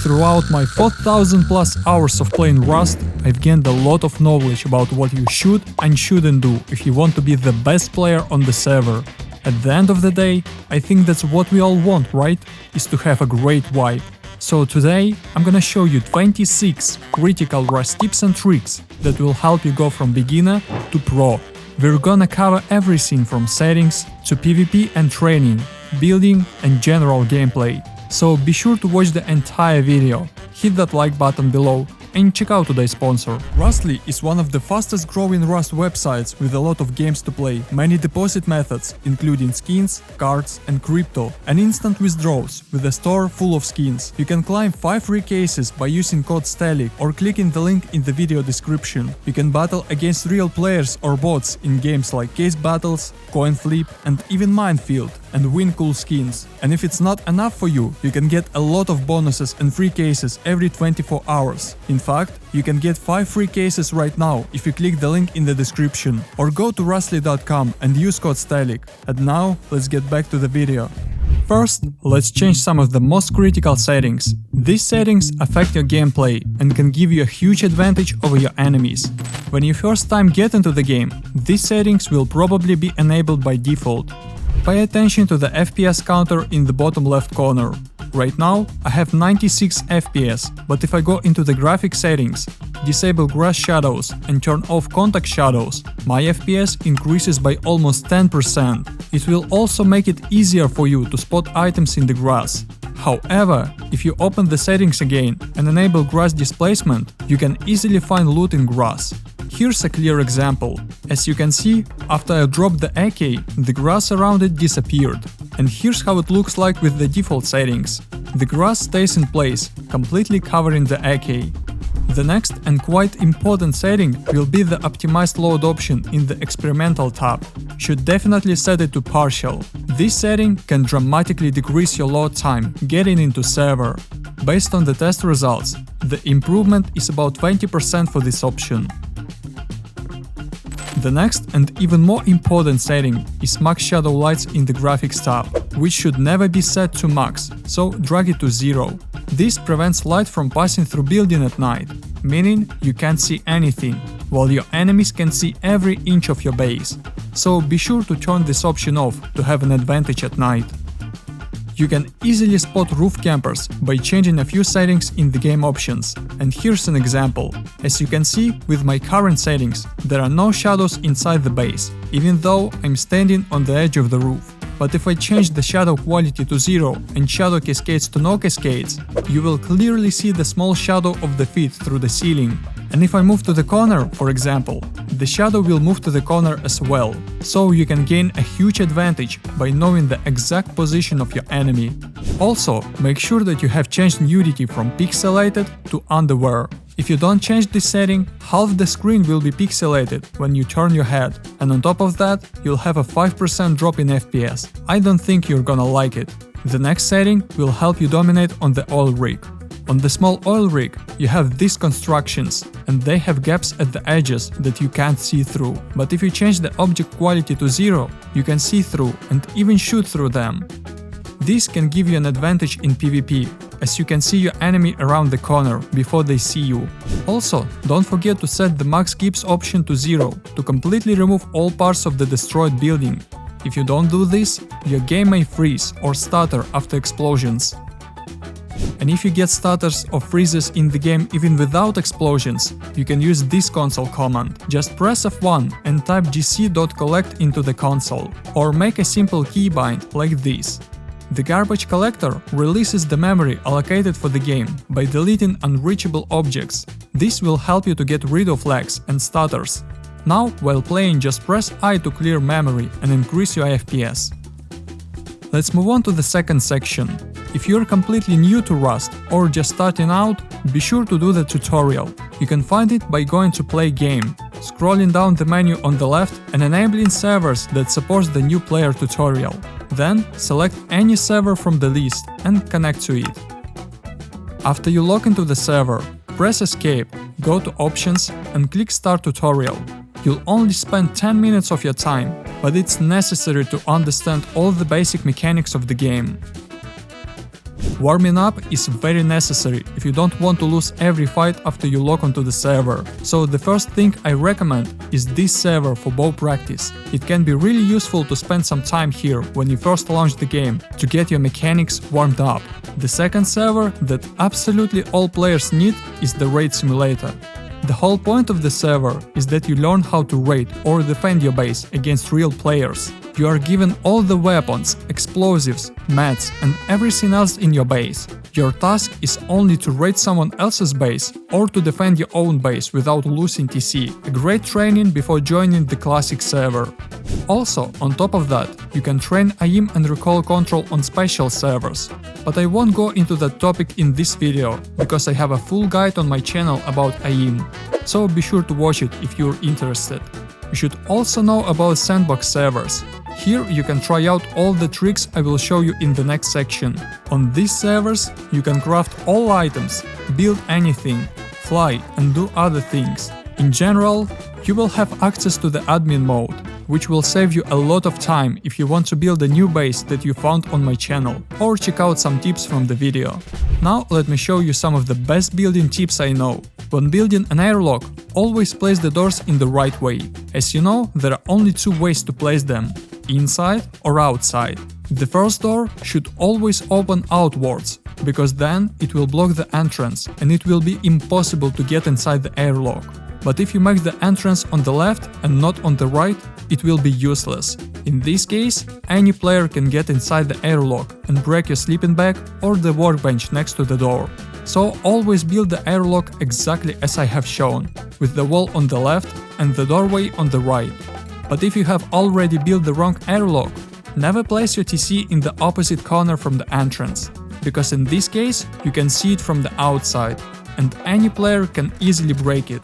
Throughout my 4000 plus hours of playing Rust, I've gained a lot of knowledge about what you should and shouldn't do if you want to be the best player on the server. At the end of the day, I think that's what we all want, right? Is to have a great vibe. So today, I'm gonna show you 26 critical Rust tips and tricks that will help you go from beginner to pro. We're gonna cover everything from settings to PvP and training, building and general gameplay. So be sure to watch the entire video, hit that like button below and check out today's sponsor. Rustly is one of the fastest growing Rust websites with a lot of games to play, many deposit methods including skins, cards and crypto, and instant withdrawals with a store full of skins. You can claim 5 free cases by using code STELIC or clicking the link in the video description. You can battle against real players or bots in games like Case Battles, Coin Flip and even Minefield and win cool skins. And if it's not enough for you, you can get a lot of bonuses and free cases every 24 hours. In fact, you can get 5 free cases right now if you click the link in the description or go to rustly.com and use code STELIC. And now, let's get back to the video. First, let's change some of the most critical settings. These settings affect your gameplay and can give you a huge advantage over your enemies. When you first time get into the game, these settings will probably be enabled by default. Pay attention to the FPS counter in the bottom left corner. Right now, I have 96 FPS, but if I go into the graphic settings, disable grass shadows and turn off contact shadows, my FPS increases by almost 10%. It will also make it easier for you to spot items in the grass. However, if you open the settings again and enable grass displacement, you can easily find loot in grass. Here's a clear example. As you can see, after I dropped the AK, the grass around it disappeared. And here's how it looks like with the default settings. The grass stays in place, completely covering the AK. The next and quite important setting will be the optimized load option in the experimental tab. Should definitely set it to partial. This setting can dramatically decrease your load time getting into server. Based on the test results, the improvement is about 20% for this option. The next and even more important setting is max shadow lights in the graphics tab, which should never be set to max, so drag it to 0. This prevents light from passing through building at night, meaning you can't see anything, while your enemies can see every inch of your base. So be sure to turn this option off to have an advantage at night. You can easily spot roof campers by changing a few settings in the game options. And here's an example. As you can see, with my current settings, there are no shadows inside the base, even though I'm standing on the edge of the roof. But if I change the shadow quality to 0 and shadow cascades to no cascades, you will clearly see the small shadow of the feet through the ceiling. And if I move to the corner, for example, the shadow will move to the corner as well. So you can gain a huge advantage by knowing the exact position of your enemy. Also, make sure that you have changed nudity from pixelated to underwear. If you don't change this setting, half the screen will be pixelated when you turn your head, and on top of that, you'll have a 5% drop in FPS. I don't think you're gonna like it. The next setting will help you dominate on the oil rig. On the small oil rig, you have these constructions, and they have gaps at the edges that you can't see through. But if you change the object quality to 0, you can see through and even shoot through them. This can give you an advantage in PvP, as you can see your enemy around the corner before they see you. Also, don't forget to set the max gips option to 0 to completely remove all parts of the destroyed building. If you don't do this, your game may freeze or stutter after explosions. And if you get stutters or freezes in the game even without explosions, you can use this console command. Just press F1 and type gc.collect into the console, or make a simple keybind like this. The garbage collector releases the memory allocated for the game by deleting unreachable objects. This will help you to get rid of lags and stutters. Now, while playing, just press I to clear memory and increase your FPS. Let's move on to the second section. If you're completely new to Rust or just starting out, be sure to do the tutorial. You can find it by going to Play Game, scrolling down the menu on the left and enabling servers that supports the new player tutorial. Then select any server from the list and connect to it. After you log into the server, press Escape, go to Options and click Start Tutorial. You'll only spend 10 minutes of your time, but it's necessary to understand all the basic mechanics of the game. Warming up is very necessary if you don't want to lose every fight after you log onto the server. So the first thing I recommend is this server for bow practice. It can be really useful to spend some time here when you first launch the game to get your mechanics warmed up. The second server that absolutely all players need is the raid simulator. The whole point of the server is that you learn how to raid or defend your base against real players. You are given all the weapons, explosives, mats and everything else in your base. Your task is only to raid someone else's base or to defend your own base without losing TC, a great training before joining the classic server. Also, on top of that, you can train aim and recoil control on special servers. But I won't go into that topic in this video, because I have a full guide on my channel about aim. So be sure to watch it if you're interested. You should also know about sandbox servers. Here you can try out all the tricks I will show you in the next section. On these servers you can craft all items, build anything, fly and do other things. In general, you will have access to the admin mode, which will save you a lot of time if you want to build a new base that you found on my channel, or check out some tips from the video. Now let me show you some of the best building tips I know. When building an airlock, always place the doors in the right way. As you know, there are only two ways to place them: inside or outside. The first door should always open outwards, because then it will block the entrance and it will be impossible to get inside the airlock. But if you make the entrance on the left and not on the right, it will be useless. In this case, any player can get inside the airlock and break your sleeping bag or the workbench next to the door. So always build the airlock exactly as I have shown, with the wall on the left and the doorway on the right. But if you have already built the wrong airlock, never place your TC in the opposite corner from the entrance, because in this case you can see it from the outside, and any player can easily break it.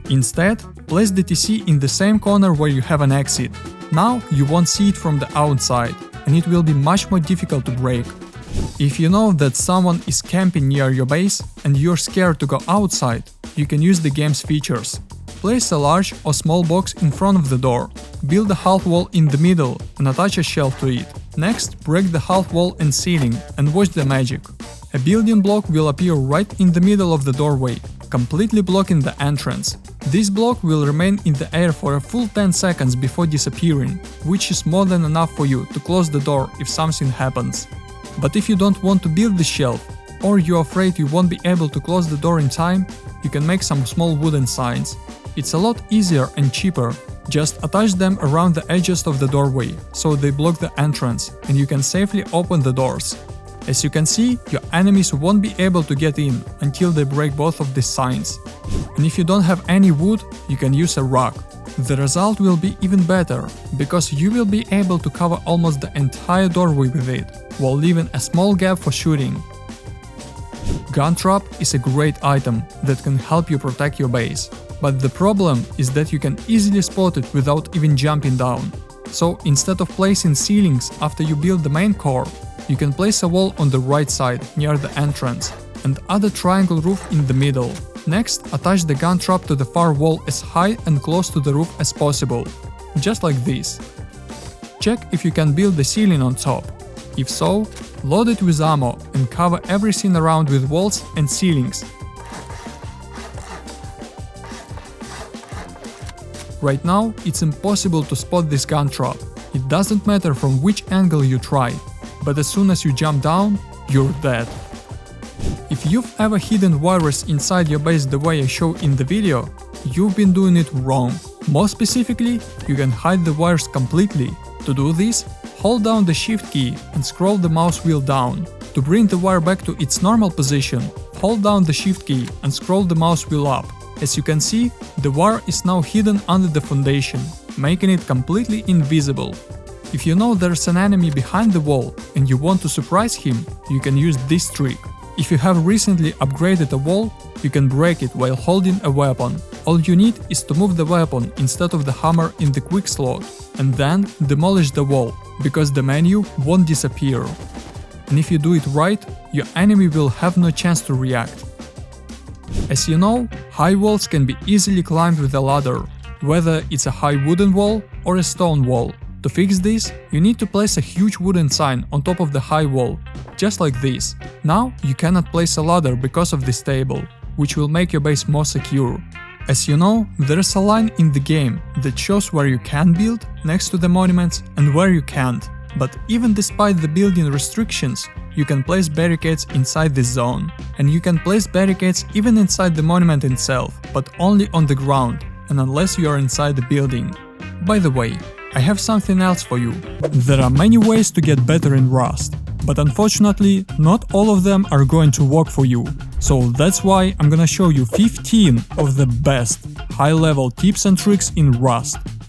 Instead, place the TC in the same corner where you have an exit. Now you won't see it from the outside, and it will be much more difficult to break. If you know that someone is camping near your base and you're scared to go outside, you can use the game's features. Place a large or small box in front of the door, build a half wall in the middle and attach a shelf to it. Next, break the half wall and ceiling and watch the magic. A building block will appear right in the middle of the doorway, completely blocking the entrance. This block will remain in the air for a full 10 seconds before disappearing, which is more than enough for you to close the door if something happens. But if you don't want to build the shelf, or you're afraid you won't be able to close the door in time, you can make some small wooden signs. It's a lot easier and cheaper. Just attach them around the edges of the doorway, so they block the entrance, and you can safely open the doors. As you can see, your enemies won't be able to get in until they break both of these signs. And if you don't have any wood, you can use a rock. The result will be even better, because you will be able to cover almost the entire doorway with it, while leaving a small gap for shooting. Gun trap is a great item that can help you protect your base. But the problem is that you can easily spot it without even jumping down. So instead of placing ceilings after you build the main core, you can place a wall on the right side near the entrance and add a triangle roof in the middle. Next, attach the gun trap to the far wall as high and close to the roof as possible, just like this. Check if you can build the ceiling on top. If so, load it with ammo and cover everything around with walls and ceilings. Right now, it's impossible to spot this gun trap. It doesn't matter from which angle you try, but as soon as you jump down, you're dead. If you've ever hidden wires inside your base the way I show in the video, you've been doing it wrong. More specifically, you can hide the wires completely. To do this, hold down the Shift key and scroll the mouse wheel down. To bring the wire back to its normal position, hold down the Shift key and scroll the mouse wheel up. As you can see, the wire is now hidden under the foundation, making it completely invisible. If you know there's an enemy behind the wall and you want to surprise him, you can use this trick. If you have recently upgraded a wall, you can break it while holding a weapon. All you need is to move the weapon instead of the hammer in the quick slot, and then demolish the wall, because the menu won't disappear. And if you do it right, your enemy will have no chance to react. As you know, high walls can be easily climbed with a ladder, whether it's a high wooden wall or a stone wall. To fix this, you need to place a huge wooden sign on top of the high wall, just like this. Now you cannot place a ladder because of this table, which will make your base more secure. As you know, there's a line in the game that shows where you can build next to the monuments and where you can't. But even despite the building restrictions, you can place barricades inside this zone. And you can place barricades even inside the monument itself, but only on the ground, and unless you are inside the building. By the way, I have something else for you. There are many ways to get better in Rust, but unfortunately, not all of them are going to work for you. So that's why I'm gonna show you 15 of the best high-level tips and tricks in Rust.